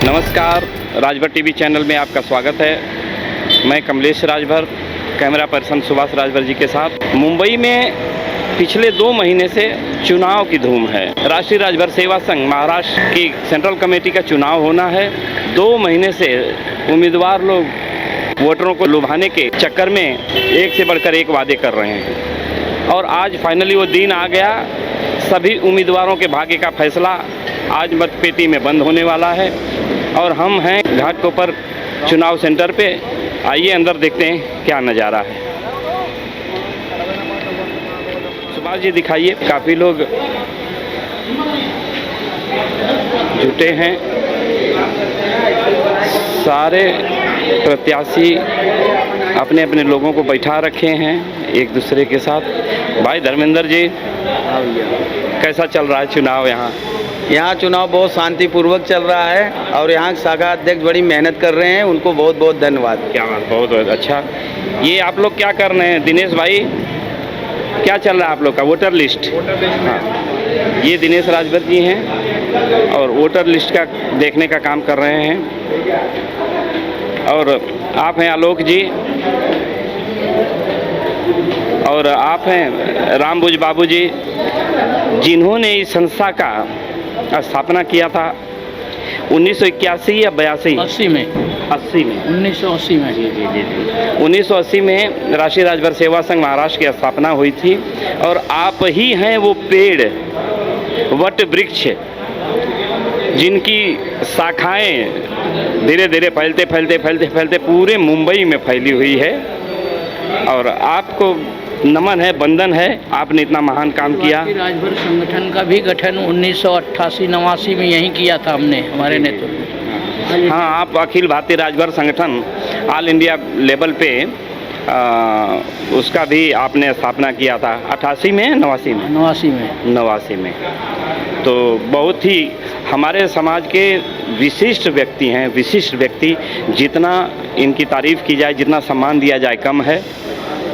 नमस्कार, Rajbhar TV channel में आपका स्वागत है। मैं कमलेश राजभर, कैमरा पर्सन सुभाष राजभर जी के साथ। मुंबई में पिछले 2 महीने से चुनाव की धूम है। राष्ट्रीय राजभर सेवा संघ महाराष्ट्र की सेंट्रल कमेटी का चुनाव होना है। 2 महीने से उम्मीदवार लोग वोटरों को लुभाने के चक्कर में एक से बढ़कर एक वादे कर रहे हैं और आज फाइनली वो दिन आ गया। सभी उम्मीदवारों के भाग्य का फैसला आज मतपेटी में बंद होने वाला है और हम हैं घाटकोपर चुनाव सेंटर पे। आइए अंदर देखते हैं क्या नज़ारा है। सुभाष जी दिखाइए, काफ़ी लोग जुटे हैं। सारे प्रत्याशी अपने अपने लोगों को बैठा रखे हैं एक दूसरे के साथ। भाई धर्मेंद्र जी, कैसा चल रहा है चुनाव यहाँ? यहाँ चुनाव बहुत शांतिपूर्वक चल रहा है और यहाँ शाखा अध्यक्ष बड़ी मेहनत कर रहे हैं, उनको बहुत बहुत धन्यवाद। क्या बात, बहुत बहुत अच्छा। ये आप लोग क्या कर रहे हैं दिनेश भाई, क्या चल रहा है आप लोग का? Voter list. हाँ, ये दिनेश राजभर जी हैं और वोटर लिस्ट का देखने का काम कर रहे हैं। और आप हैं आलोक जी और आप हैं रामबुज बाबू जी, जिन्होंने इस संस्था का स्थापना किया था 1981 या 82? 80 में 1980 में जी 1980 में राष्ट्रीय राजभर सेवा संघ महाराष्ट्र की स्थापना हुई थी। और आप ही हैं वो पेड़, वट वृक्ष, जिनकी शाखाएं धीरे धीरे फैलते पूरे मुंबई में फैली हुई है। और आपको नमन है, वंदन है, आपने इतना महान काम किया। राजभर संगठन का भी गठन 1988-89 में यहीं किया था हमने, हमारे नेतृत्व। हाँ, आप अखिल भारतीय राजभर संगठन ऑल इंडिया लेवल पे उसका भी आपने स्थापना किया था 88 में 89 में। तो बहुत ही हमारे समाज के विशिष्ट व्यक्ति हैं, विशिष्ट व्यक्ति। जितना इनकी तारीफ़ की जाए, जितना सम्मान दिया जाए कम है।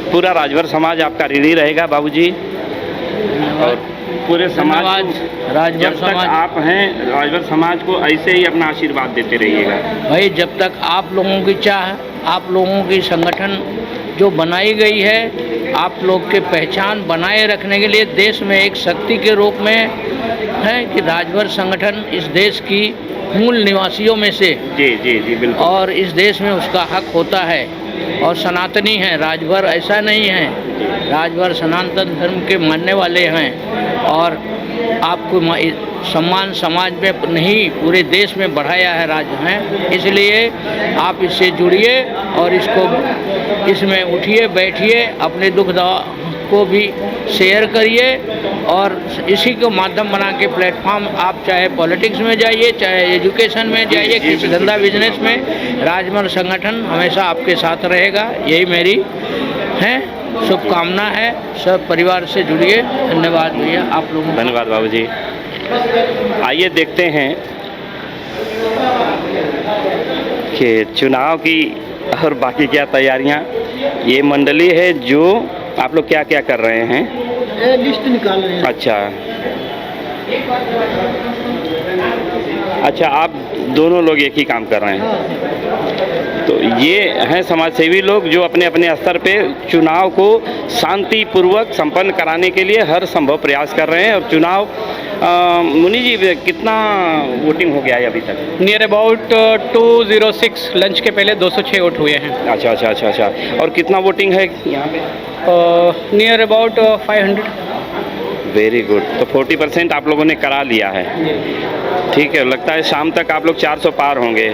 पूरा राजभर समाज आपका ऋणी रहेगा बाबूजी और पूरे समाज जब तक आप हैं राजभर समाज को ऐसे ही अपना आशीर्वाद देते रहिएगा भाई। जब तक आप लोगों की चाह, आप लोगों की संगठन जो बनाई गई है, आप लोग के पहचान बनाए रखने के लिए देश में एक शक्ति के रूप में है कि राजभर संगठन इस देश की मूल निवासियों में से जी बिल्कुल, और इस देश में उसका हक होता है और सनातनी है। राजभर ऐसा नहीं है, राजभर सनातन धर्म के मानने वाले हैं और आपको सम्मान समाज में नहीं पूरे देश में बढ़ाया है राज्य में। इसलिए आप इससे जुड़िए और इसमें उठिए बैठिए, अपने दुख को भी शेयर करिए और इसी को माध्यम बना के प्लेटफॉर्म आप चाहे पॉलिटिक्स में जाइए, चाहे एजुकेशन में जाइए, किसी धंधा बिजनेस में, राजभर संगठन हमेशा आपके साथ रहेगा। यही मेरी है शुभकामना है। सब परिवार से जुड़िए। धन्यवाद भैया आप लोगों। धन्यवाद बाबू जी। आइए देखते हैं कि चुनाव की और बाकी क्या तैयारियां। ये मंडली है जो आप लोग क्या क्या कर रहे हैं? लिस्ट निकाल रहे हैं। अच्छा, आप दोनों लोग एक ही काम कर रहे हैं। तो ये हैं समाजसेवी लोग जो अपने अपने स्तर पे चुनाव को शांतिपूर्वक संपन्न कराने के लिए हर संभव प्रयास कर रहे हैं। और चुनाव मुनि जी, कितना वोटिंग हो गया है अभी तक? नियर अबाउट 206, लंच के पहले 206 वोट हुए हैं। अच्छा। और कितना वोटिंग है यहाँ पे? Near about 500। Very good. तो 40% आप लोगों ने करा लिया है। ठीक है, लगता है शाम तक आप लोग 400 पार होंगे।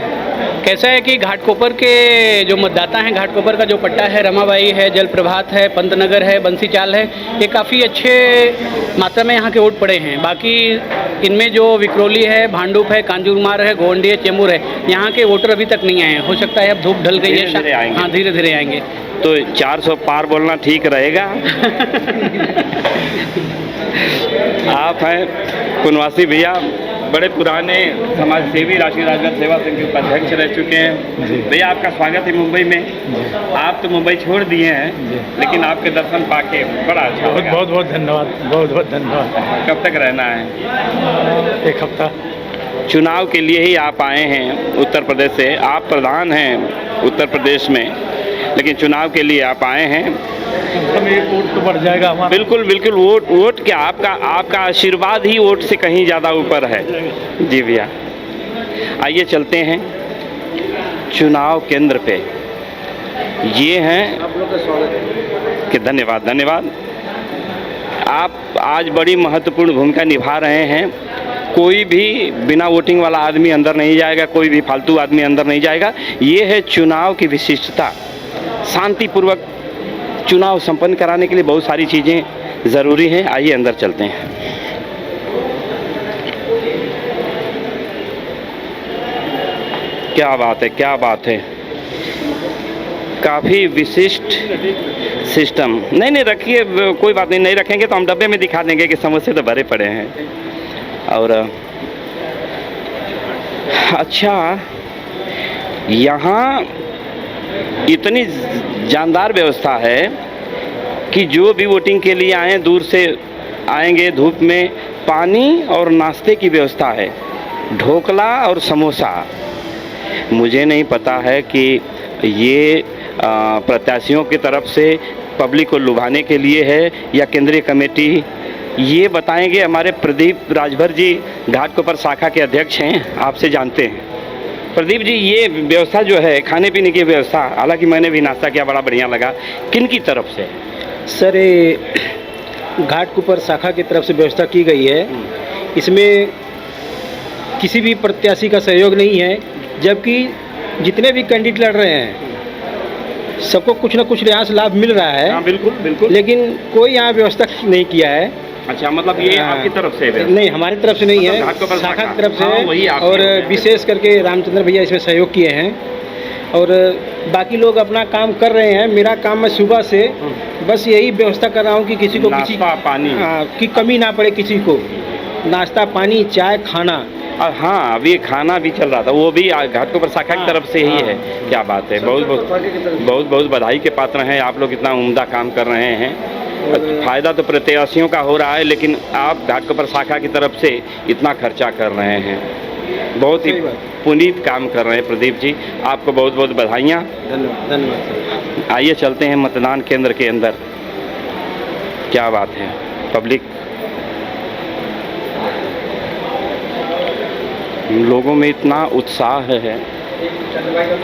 कैसा है कि घाटकोपर के जो मतदाता हैं, घाटकोपर का जो पट्टा है, रमाबाई है, जलप्रभात है, पंतनगर है, बंसीचाल है, ये काफ़ी अच्छे मात्रा में यहाँ के वोट पड़े हैं। बाकी इनमें जो विक्रोली है, भांडुप है, कांजूरमार है, गोंडी है, चेंबूर है, यहाँ के वोटर अभी तक नहीं आए हैं। हो सकता है अब धूप ढल गई है, हाँ धीरे धीरे आएंगे। तो 400 पार बोलना ठीक रहेगा। आप हैं कुनवासी भैया, बड़े पुराने समाजसेवी, राष्ट्रीय राजभर सेवा संघ के उपाध्यक्ष रह चुके हैं। भैया आपका स्वागत है मुंबई में। आप तो मुंबई छोड़ दिए हैं, लेकिन आपके दर्शन पाके बड़ा अच्छा लगा। बहुत धन्यवाद, बहुत धन्यवाद। कब तक रहना है? 1 हफ्ता। चुनाव के लिए ही आप आए हैं उत्तर प्रदेश से। आप प्रधान हैं उत्तर प्रदेश में, लेकिन चुनाव के लिए आप आए हैं। एक वोट तो बढ़ जाएगा हमारा। बिल्कुल बिल्कुल, वोट क्या, आपका आशीर्वाद ही वोट से कहीं ज़्यादा ऊपर है। जी भैया, आइए चलते हैं चुनाव केंद्र पे। ये हैं आप लोग का स्वागत है। कि धन्यवाद धन्यवाद। आप आज बड़ी महत्वपूर्ण भूमिका निभा रहे हैं। कोई भी बिना वोटिंग वाला आदमी अंदर नहीं जाएगा, कोई भी फालतू आदमी अंदर नहीं जाएगा। ये है चुनाव की विशिष्टता। शांतिपूर्वक चुनाव संपन्न कराने के लिए बहुत सारी चीज़ें ज़रूरी हैं। आइए अंदर चलते हैं। क्या बात है, क्या बात है, काफ़ी विशिष्ट सिस्टम। नहीं रखिए, कोई बात नहीं, नहीं रखेंगे तो हम डब्बे में दिखा देंगे कि समोसे तो भरे पड़े हैं। और अच्छा, यहाँ इतनी जानदार व्यवस्था है कि जो भी वोटिंग के लिए आए दूर से आएंगे, धूप में पानी और नाश्ते की व्यवस्था है, ढोकला और समोसा। मुझे नहीं पता है कि ये प्रत्याशियों की तरफ से पब्लिक को लुभाने के लिए है या केंद्रीय कमेटी, ये बताएंगे। हमारे प्रदीप राजभर जी घाटकोपर शाखा के अध्यक्ष हैं, आपसे जानते हैं। प्रदीप जी, ये व्यवस्था जो है खाने पीने की व्यवस्था, हालांकि मैंने भी नाश्ता किया, बड़ा बढ़िया लगा, किन की तरफ से? सर, ये घाटकोपर शाखा की तरफ से व्यवस्था की गई है। इसमें किसी भी प्रत्याशी का सहयोग नहीं है, जबकि जितने भी कैंडिडेट लड़ रहे हैं सबको कुछ न कुछ यहाँ से लाभ मिल रहा है। हाँ, बिल्कुल बिल्कुल। लेकिन कोई यहाँ व्यवस्था नहीं किया है। अच्छा, मतलब ये आपकी तरफ से है? नहीं, हमारी तरफ से नहीं है, घाटकोपर शाखा की तरफ से हाँ, है। वही और विशेष करके रामचंद्र भैया इसमें सहयोग किए हैं और बाकी लोग अपना काम कर रहे हैं। मेरा काम, मैं सुबह से बस यही व्यवस्था कर रहा हूँ कि किसी को किसी पानी की कमी ना पड़े, किसी को नाश्ता पानी चाय खाना। और हाँ, अभी खाना भी चल रहा था, वो भी घाटकोपर शाखा की तरफ से ही है। क्या बात है, बहुत बहुत बधाई के पात्र हैं आप लोग, इतना उम्दा काम कर रहे हैं। फ़ायदा तो प्रत्याशियों का हो रहा है, लेकिन आप घाटकोपर शाखा की तरफ से इतना खर्चा कर रहे हैं, बहुत ही पुनीत काम कर रहे हैं प्रदीप जी, आपको बहुत बहुत बधाइयाँ। धन्यवाद। आइए चलते हैं मतदान केंद्र के अंदर। क्या बात है, पब्लिक, लोगों में इतना उत्साह है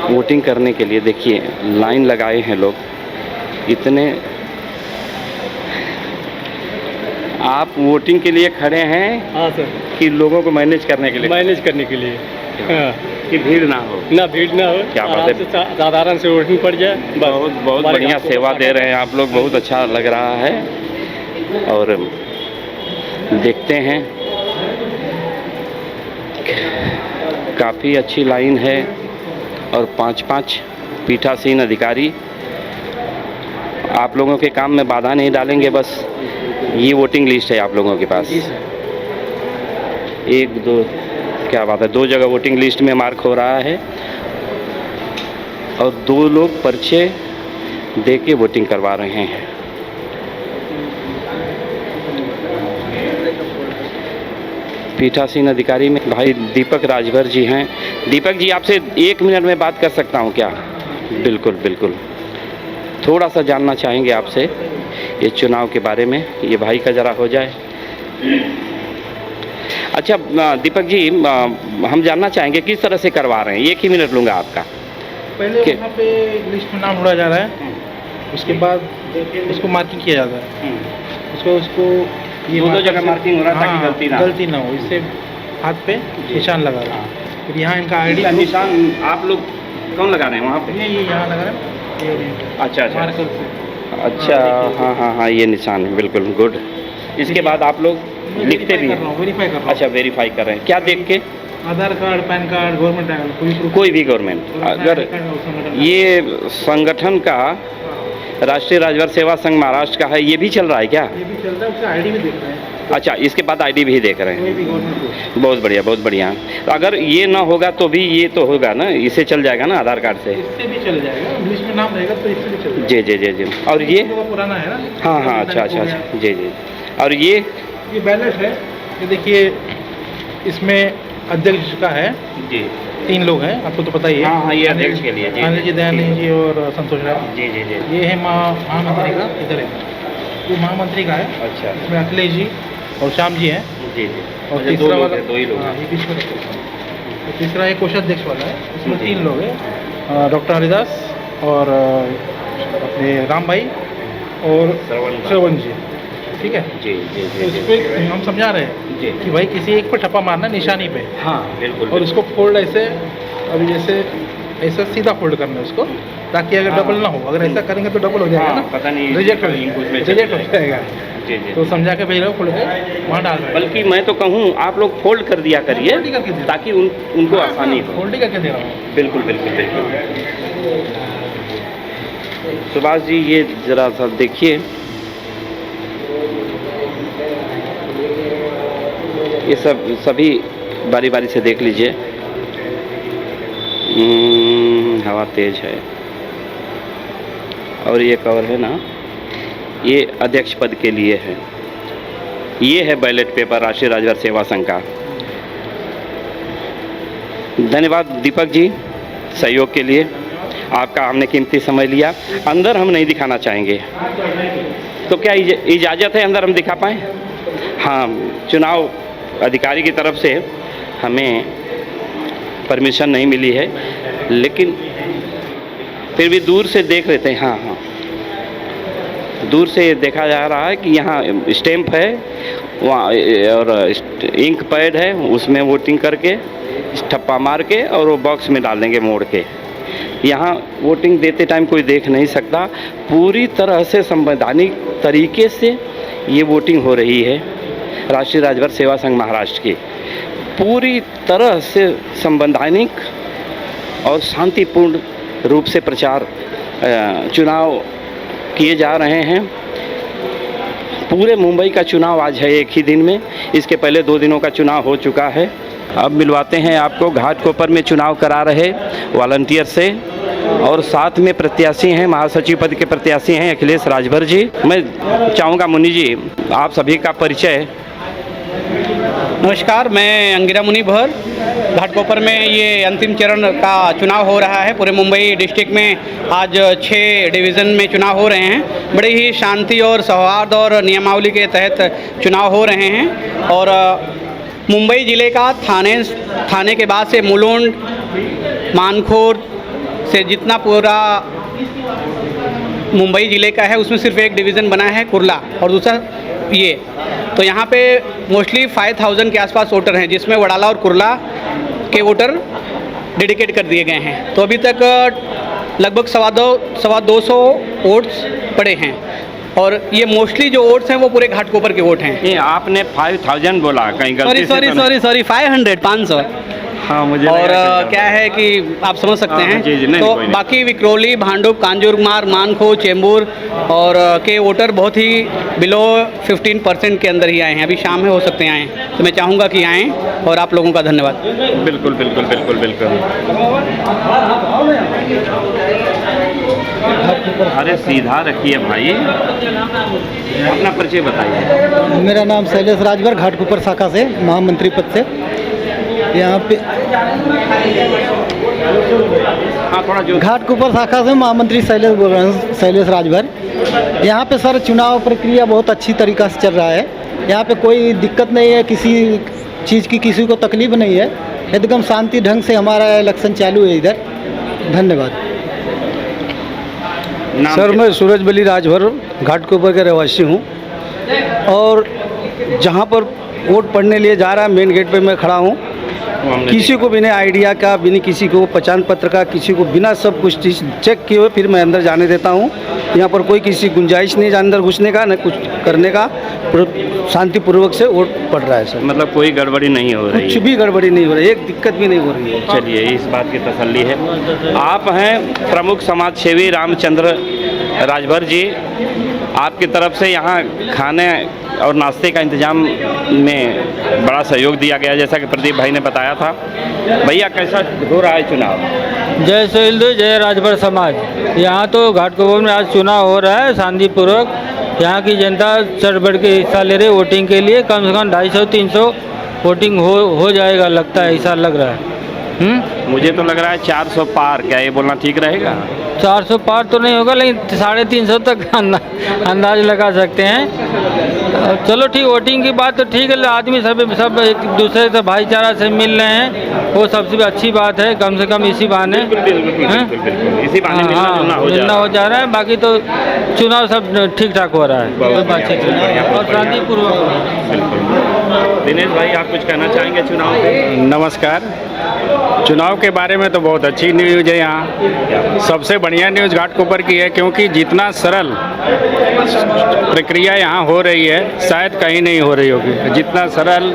वोटिंग करने के लिए। देखिए, लाइन लगाए हैं लोग इतने। आप वोटिंग के लिए खड़े हैं? हाँ सर, कि लोगों को मैनेज करने के लिए? मैनेज करने के लिए। हाँ। कि भीड़ ना हो, ना भीड़ ना हो, क्या बात है, साधारण से वोटिंग पड़ जाए। बहुत बहुत बढ़िया सेवा दे रहे हैं आप लोग, बहुत अच्छा लग रहा है। और देखते हैं, काफ़ी अच्छी लाइन है और 5-5 पीठासीन अधिकारी आप लोगों के काम में बाधा नहीं डालेंगे। बस ये वोटिंग लिस्ट है आप लोगों के पास, 1-2, क्या बात है, 2 जगह वोटिंग लिस्ट में मार्क हो रहा है और 2 लोग पर्चे दे के वोटिंग करवा रहे हैं। पीठासीन अधिकारी में भाई दीपक राजभर जी हैं। दीपक जी, आपसे 1 मिनट में बात कर सकता हूं क्या? बिल्कुल बिल्कुल, थोड़ा सा जानना चाहेंगे आपसे ये चुनाव के बारे में। ये भाई का ज़रा हो जाए। अच्छा दीपक जी, हम जानना चाहेंगे किस तरह से करवा रहे हैं? 1 ही मिनट लूँगा आपका। पहले वहाँ पे लिस्ट में नाम जोड़ा जा रहा है, उसके बाद उसको मार्किंग किया जाता है। उसको ये 2 जगह मार्किंग हो रहा है ताकि गलती ना हो, इससे हाथ पे निशान लगा रहा है। फिर यहाँ इनका आईडी निशान आप लोग कौन लगा रहे हैं वहाँ पे? ये यहाँ लगा रहा है। अच्छा अच्छा मार्कर से। अच्छा, हाँ, ये निशान है, बिल्कुल गुड। इसके बाद आप लोग लिखते भी हैं? वेरीफाई कर रहा हूँ। अच्छा, वेरीफाई कर रहे हैं, क्या देख के? आधार कार्ड, पैन कार्ड, गवर्नमेंट आई, कोई भी गवर्नमेंट। अगर ये संगठन का राष्ट्रीय राजभर सेवा संघ महाराष्ट्र का है, ये भी चल रहा है क्या? ये भी चल रहा है, उसका आईडी भी देख रहे हैं। अच्छा, इसके बाद आईडी भी देख रहे कोई हैं, भी गवर्नमेंट को। बहुत बढ़िया बहुत बढ़िया। तो अगर ये ना होगा तो भी ये तो होगा ना, इसे चल जाएगा ना आधार कार्ड से? इससे भी चल जाएगा, इंग्लिश में नाम रहेगा तो इससे भी चल जाएगा। जी जी जी जी। और ये पुराना है ना? हाँ, अच्छा, जी जी। और ये बैलेट है, ये देखिए, इसमें अध्यक्ष का है, जी 3 लोग हैं, आपको तो पता ही है। हाँ हाँ, ये अध्यक्ष के लिए जी अनिल जी, दयानंद जी और संतोष राय। जी जी जी। ये है महामंत्री का, इधर है, ये महामंत्री का है। अच्छा इसमें अखिलेश जी और श्याम जी हैं। जी जी। और अच्छा, तीसरा वाला, दो ही लोग हाँ, हैं। ये बीच में रखो। तो तीसरा एक कोषाध्यक्ष वाला है, इसमें जी। 3 लोग हैं, डॉक्टर हरिदास और अपने राम भाई और श्रवण जी। ठीक है, जी जी तो जी इस जी पे हम समझा रहे हैं जी। कि भाई किसी एक पर ठप्पा मारना निशानी पे, हाँ बिल्कुल। और इसको फोल्ड ऐसे, अभी जैसे ऐसा सीधा फोल्ड करना है उसको, ताकि अगर हाँ। डबल ना हो। अगर ऐसा करेंगे तो डबल हो जाएगा हाँ, ना, पता नहीं रिजेक्ट हो उसमें रिजेक्ट हो जाएगा। जी जी। तो समझा के भेज रहे हो, खोल के वहाँ डाल रहे बल्कि मैं तो कहूँ आप लोग फोल्ड कर दिया करिए फोल्ड ही करके दे। ताकि उनको आसानी हो। फोल्ड ही करके दे रहा हूँ। बिल्कुल बिल्कुल बिल्कुल। सुभाष जी ये जरा सा देखिए, ये सभी बारी बारी से देख लीजिए। हवा तेज है। और ये कवर है ना, ये अध्यक्ष पद के लिए है। ये है बैलेट पेपर राष्ट्रीय राजभर सेवा संघ का। धन्यवाद दीपक जी सहयोग के लिए, आपका हमने कीमती समय लिया। अंदर हम नहीं दिखाना चाहेंगे, तो क्या इजाज़त है अंदर हम दिखा पाएँ? हाँ, चुनाव अधिकारी की तरफ से हमें परमिशन नहीं मिली है, लेकिन फिर भी दूर से देख लेते हैं। हाँ हाँ, दूर से देखा जा रहा है कि यहाँ स्टैंप है वहाँ, और इंक पैड है, उसमें वोटिंग करके ठप्पा मार के और वो बॉक्स में डाल देंगे मोड़ के। यहाँ वोटिंग देते टाइम कोई देख नहीं सकता। पूरी तरह से संवैधानिक तरीके से ये वोटिंग हो रही है। राष्ट्रीय राजभर सेवा संघ महाराष्ट्र की पूरी तरह से संवैधानिक और शांतिपूर्ण रूप से प्रचार चुनाव किए जा रहे हैं। पूरे मुंबई का चुनाव आज है एक ही दिन में, इसके पहले 2 दिनों का चुनाव हो चुका है। अब मिलवाते हैं आपको घाटकोपर में चुनाव करा रहे वॉलंटियर से, और साथ में प्रत्याशी हैं, महासचिव पद के प्रत्याशी हैं अखिलेश राजभर जी। मैं चाहूँगा मुनि जी आप सभी का परिचय। नमस्कार, मैं अंगिरा मुनि भर। घाटकोपर में ये अंतिम चरण का चुनाव हो रहा है। पूरे मुंबई डिस्ट्रिक्ट में आज 6 डिवीज़न में चुनाव हो रहे हैं। बड़े ही शांति और सौहार्द और नियमावली के तहत चुनाव हो रहे हैं। और मुंबई ज़िले का थाने के बाद से मुलुंड, मानखोर से जितना पूरा मुंबई ज़िले का है, उसमें सिर्फ एक डिवीज़न बना है कुर्ला, और दूसरा ये। तो यहाँ पे मोस्टली 5000 के आसपास वोटर हैं, जिसमें वडाला और कुर्ला के वोटर डेडिकेट कर दिए गए हैं। तो अभी तक लगभग 250 वोट्स पड़े हैं, और ये मोस्टली जो वोट्स हैं वो पूरे घाटकोपर के वोट हैं। ये आपने 5000 बोला, कहीं गलती से तो नहीं? सॉरी 500। हाँ, मुझे और लगा कि क्या है कि आप समझ सकते हाँ, हैं। जी, जी, नहीं, तो कोई नहीं। बाकी विक्रोली, भांडुप, कांजूरमार्ग, मानखो, चेंबूर और के वोटर बहुत ही बिलो 15% के अंदर ही आए हैं। अभी शाम में हो सकते हैं आएँ, तो मैं चाहूँगा कि आएँ, और आप लोगों का धन्यवाद। बिल्कुल बिल्कुल बिल्कुल बिल्कुल। अरे सीधा रखिए भाई, अपना परिचय बताइए। मेरा नाम शैलेश राजभर, घाटकोपर शाखा से महामंत्री पद से। यहाँ पे हाँ, थोड़ा जो घाटकोपर शाखा से महामंत्री शैलेश बोल रहे हैं, शैलेश राजभर। यहाँ पे सर चुनाव प्रक्रिया बहुत अच्छी तरीक़ा से चल रहा है। यहाँ पे कोई दिक्कत नहीं है, किसी चीज़ की किसी को तकलीफ नहीं है। एकदम शांति ढंग से हमारा इलेक्शन चालू है इधर। धन्यवाद। सर मैं सूरज बली राजभर घाटकोपर का रहवासी हूँ, और जहाँ पर वोट पड़ने लिए जा रहा है मेन गेट पे मैं खड़ा हूँ। किसी को बिना आइडिया का, बिना किसी को पहचान पत्र का, किसी को बिना सब कुछ चीज़ चेक किए हुए फिर मैं अंदर जाने देता हूँ। यहाँ पर कोई किसी गुंजाइश नहीं अंदर घुसने का, न कुछ करने का। शांतिपूर्वक से वोट पड़ रहा है सर। मतलब कोई गड़बड़ी नहीं हो रही कुछ है? भी गड़बड़ी नहीं हो रही है, एक दिक्कत भी नहीं हो रही है। चलिए, इस बात की तसल्ली है। आप हैं प्रमुख समाज सेवी रामचंद्र राजभर जी, आपकी तरफ से यहाँ खाने और नाश्ते का इंतजाम में बड़ा सहयोग दिया गया, जैसा कि प्रदीप भाई ने बताया था। भैया कैसा हो रहा है चुनाव? जय शहीद जय राजभर समाज। यहाँ तो घाटकोपर में आज चुनाव हो रहा है शांतिपूर्वक। यहाँ की जनता चढ़ बढ़ के हिस्सा ले रही वोटिंग के लिए। कम से कम 250-300 वोटिंग हो जाएगा, लगता है, ऐसा लग रहा है। मुझे तो लग रहा है 400 पार, क्या ये बोलना ठीक रहेगा? 400 पार तो नहीं होगा, लेकिन 350 तक अंदाज लगा सकते हैं। चलो ठीक, वोटिंग की बात तो ठीक है, आदमी सब एक दूसरे से भाईचारा से मिल रहे हैं, वो सबसे अच्छी बात है। कम से कम इसी बहाने इसी बहाने मिलना हो जा रहा है। बाकी तो चुनाव सब ठीक ठाक हो रहा है, कोई बातचीत नहीं और शांतिपूर्वक। दिनेश भाई, आप कुछ कहना चाहेंगे चुनाव पे? नमस्कार। चुनाव के बारे में तो बहुत अच्छी न्यूज़ है यहाँ। सबसे बढ़िया न्यूज़ घाटकोपर की है, क्योंकि जितना सरल प्रक्रिया यहाँ हो रही है शायद कहीं नहीं हो रही होगी। जितना सरल,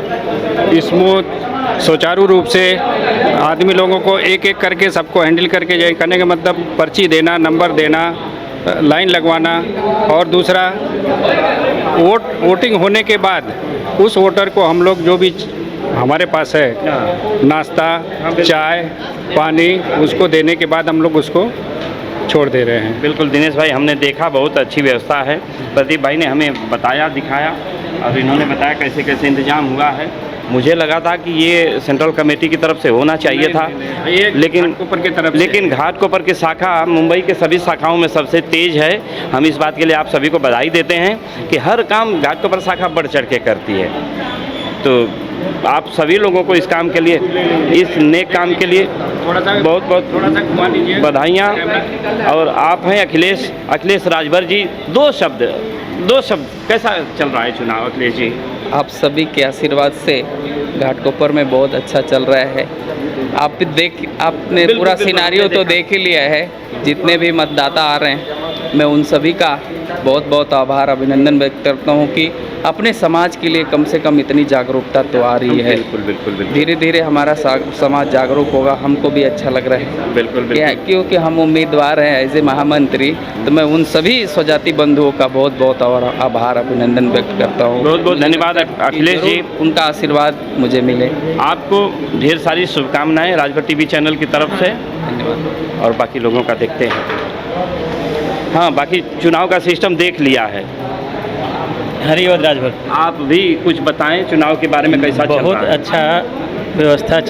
स्मूथ, सुचारू रूप से आदमी लोगों को एक एक करके सबको हैंडल करके जाए, करने का मतलब पर्ची देना, नंबर देना, लाइन लगवाना, और दूसरा वोटिंग होने के बाद उस वोटर को हम लोग जो भी हमारे पास है नाश्ता, चाय, पानी, उसको देने के बाद हम लोग उसको छोड़ दे रहे हैं। बिल्कुल दिनेश भाई, हमने देखा बहुत अच्छी व्यवस्था है। प्रदीप भाई ने हमें बताया, दिखाया, और इन्होंने बताया कैसे कैसे इंतजाम हुआ है। मुझे लगा था कि ये सेंट्रल कमेटी की तरफ से होना चाहिए था, लेकिन घाटकोपर की शाखा मुंबई के सभी शाखाओं में सबसे तेज है। हम इस बात के लिए आप सभी को बधाई देते हैं कि हर काम घाटकोपर शाखा बढ़ चढ़ के करती है। तो आप सभी लोगों को इस काम के लिए, इस नेक काम के लिए बहुत बहुत बधाइयाँ। और आप हैं अखिलेश राजभर जी, दो शब्द कैसा चल रहा है चुनाव अखिलेश जी? आप सभी के आशीर्वाद से घाटकोपर में बहुत अच्छा चल रहा है। आपने पूरा सिनारियो तो देख ही लिया है। जितने भी मतदाता आ रहे हैं, मैं उन सभी का बहुत बहुत आभार, अभिनंदन व्यक्त करता हूं कि अपने समाज के लिए कम से कम इतनी जागरूकता तो आ रही है। बिल्कुल। धीरे धीरे हमारा समाज जागरूक होगा, हमको भी अच्छा लग रहा है। बिल्कुल। क्योंकि हम उम्मीदवार हैं एज ए महामंत्री, तो मैं उन सभी स्वजाति बंधुओं का बहुत बहुत आभार, अभिनंदन व्यक्त करता हूँ। बहुत बहुत धन्यवाद अखिलेश जी, उनका आशीर्वाद मुझे मिले। आपको ढेर सारी शुभकामनाएं राजभर टीवी चैनल की तरफ से। धन्यवाद। और बाकी लोगों का देखते हैं। हाँ, बाकी चुनाव का सिस्टम देख लिया है। हरिवद राजभर, आप भी कुछ बताएं चुनाव के बारे में, कैसा चल रहा है? बहुत अच्छा व्यवस्था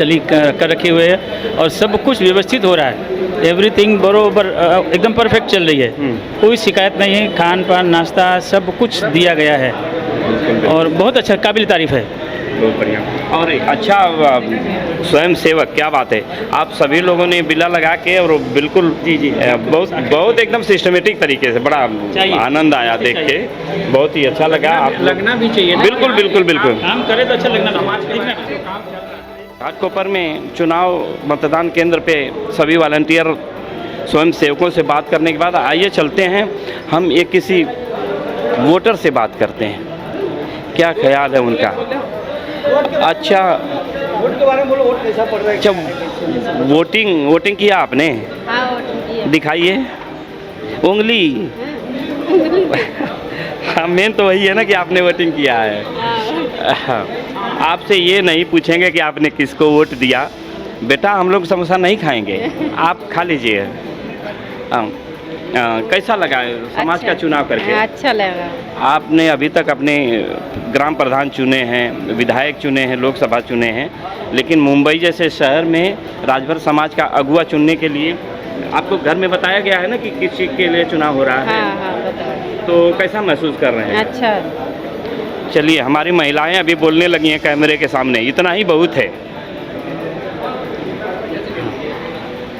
कर रखी हुई है और सब कुछ व्यवस्थित हो रहा है। एवरीथिंग बरोबर एकदम परफेक्ट चल रही है, कोई शिकायत नहीं है। खान पान, नाश्ता सब कुछ दिया गया है और बहुत अच्छा, काबिल तारीफ है। बहुत बढ़िया। और अच्छा स्वयं सेवक, क्या बात है, आप सभी लोगों ने बिल्ला लगा के, और बिल्कुल जी बहुत एकदम सिस्टमेटिक तरीके से, बड़ा आनंद आया देख के, बहुत ही अच्छा लगा। आप लगना भी चाहिए। बिल्कुल काम करे तो अच्छा लगना। घाटकोपर में चुनाव मतदान केंद्र पे सभी वॉलंटियर स्वयं सेवकों से बात करने के बाद आइए चलते हैं, हम एक किसी वोटर से बात करते हैं, क्या ख्याल है उनका। अच्छा, वोट के बारे में बोलो, वोट कैसा पड़ रहा है? अच्छा, वोटिंग किया आपने? हाँ, वोटिंग किया। दिखाइए उंगली। हाँ, मेन तो वही है ना कि आपने वोटिंग किया है। हाँ। आपसे ये नहीं पूछेंगे कि आपने किसको वोट दिया, बेटा हम लोग समोसा नहीं खाएंगे, आप खा लीजिए। कैसा लगा समाज अच्छा, का चुनाव करके? अच्छा लगा। आपने अभी तक अपने ग्राम प्रधान चुने हैं, विधायक चुने हैं, लोकसभा चुने हैं, लेकिन मुंबई जैसे शहर में राजभर समाज का अगुवा चुनने के लिए आपको घर में बताया गया है ना कि किस चीज़ के लिए चुनाव हो रहा है? हाँ, बताओ। तो कैसा महसूस कर रहे हैं? अच्छा। चलिए, हमारी महिलाएं अभी बोलने लगी हैं कैमरे के सामने, इतना ही बहुत है।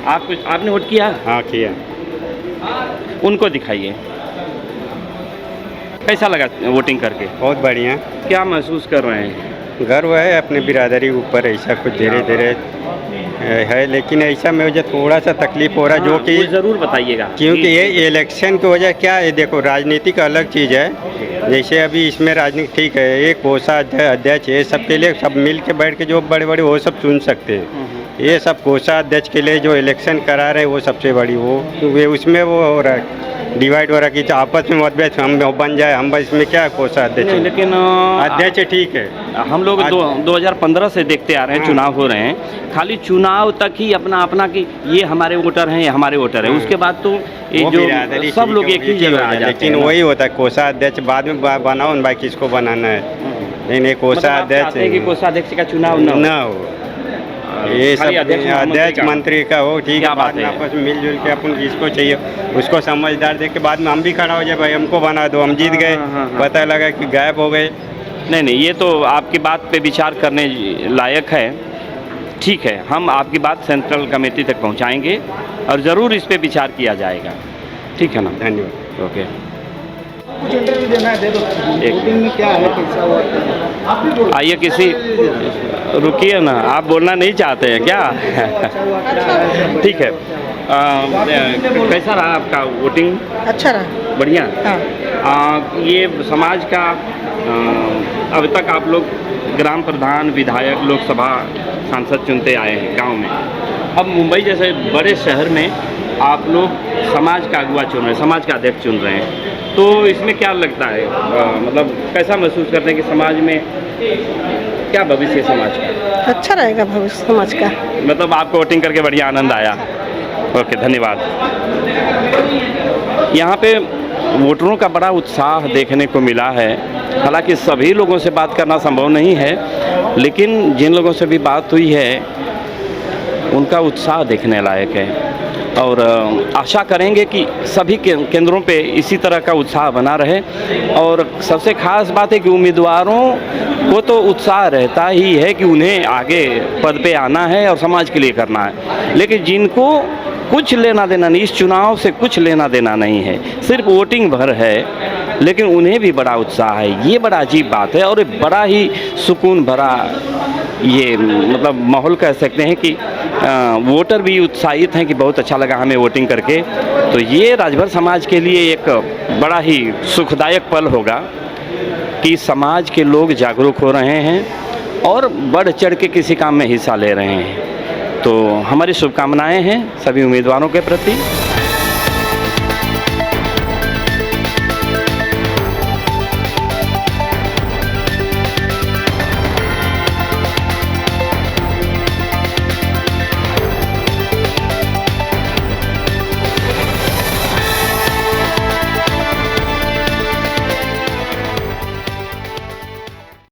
आपने वोट किया? हाँ, किया। उनको दिखाइए, कैसा लगा वोटिंग करके? बहुत बढ़िया। क्या महसूस कर रहे हैं? गर्व है अपने बिरादरी के ऊपर, ऐसा कुछ धीरे धीरे है, लेकिन ऐसा में मुझे थोड़ा सा तकलीफ हो रहा है, जो कि ज़रूर बताइएगा। क्योंकि ये इलेक्शन की वजह क्या है, देखो राजनीति का अलग चीज़ है। जैसे अभी इसमें राजनीति ठीक है, एक कोषाध्यक्ष ये सबके लिए सब मिल के बैठ के जो बड़े बड़े वो सब चुन सकते हैं। ये सब कोषाध्यक्ष के लिए जो इलेक्शन करा रहे हैं वो सबसे बड़ी वो उसमें वो हो रहा है, डिवाइड हो रहा है कि आपस में मतभेद हम बन जाए, हम इसमें क्या कोषाध्यक्ष। लेकिन अध्यक्ष ठीक है, हम लोग 2015 से देखते आ रहे हैं, चुनाव हो रहे हैं, खाली चुनाव तक ही अपना कि ये हमारे वोटर हैं, ये हमारे वोटर हैं, उसके बाद तो ये जो सब लोग एक ही जगह आ जाते हैं। लेकिन वही होता है, कोषाध्यक्ष बाद में बनाओ भाई किसको बनाना है। नहीं कोषाध्यक्ष चाहते हैं कि कोषाध्यक्ष का चुनाव न हो? ये खाली सब अध्यक्ष अध्यक्ष मंत्री का हो, ठीक क्या है। बात बाद में है? आपस में मिलजुल के अपन जिसको चाहिए उसको समझदार देख के बाद में हम भी खड़ा हो जाए, भाई हमको बना दो, हम जीत गए। पता लगा कि गायब हो गए। नहीं नहीं, ये तो आपकी बात पे विचार करने लायक है। ठीक है, हम आपकी बात सेंट्रल कमेटी तक पहुंचाएंगे और ज़रूर इस पे विचार किया जाएगा। ठीक है ना? धन्यवाद। ओके। कुछ इंटरव्यू देना है, दे दो। वोटिंग में क्या है, कैसा हुआ? आइए किसी, रुकिए ना, आप बोलना नहीं चाहते हैं क्या? ठीक है। कैसा रहा आपका वोटिंग? अच्छा रहा। बढ़िया। हाँ। ये समाज का अब तक आप लोग ग्राम प्रधान, विधायक, लोकसभा सांसद चुनते आए हैं गांव में। अब मुंबई जैसे बड़े शहर में आप लोग समाज का अगुवा चुन रहे हैं, समाज का अध्यक्ष चुन रहे हैं, तो इसमें क्या लगता है? मतलब कैसा महसूस करते हैं कि समाज में क्या भविष्य है समाज का? अच्छा रहेगा भविष्य समाज का। मतलब आपको वोटिंग करके बढ़िया आनंद आया? ओके, धन्यवाद। यहाँ पे वोटरों का बड़ा उत्साह देखने को मिला है। हालांकि सभी लोगों से बात करना संभव नहीं है, लेकिन जिन लोगों से भी बात हुई है उनका उत्साह देखने लायक है और आशा करेंगे कि सभी केंद्रों पे इसी तरह का उत्साह बना रहे। और सबसे खास बात है कि उम्मीदवारों को तो उत्साह रहता ही है कि उन्हें आगे पद पे आना है और समाज के लिए करना है, लेकिन जिनको कुछ लेना देना नहीं, इस चुनाव से कुछ लेना देना नहीं है, सिर्फ वोटिंग भर है, लेकिन उन्हें भी बड़ा उत्साह है। ये बड़ा अजीब बात है और बड़ा ही सुकून भरा ये मतलब माहौल कह सकते हैं कि वोटर भी उत्साहित हैं कि बहुत अच्छा लगा हमें वोटिंग करके। तो ये राजभर समाज के लिए एक बड़ा ही सुखदायक पल होगा कि समाज के लोग जागरूक हो रहे हैं और बढ़ चढ़ के किसी काम में हिस्सा ले रहे हैं। तो हमारी शुभकामनाएं हैं सभी उम्मीदवारों के प्रति।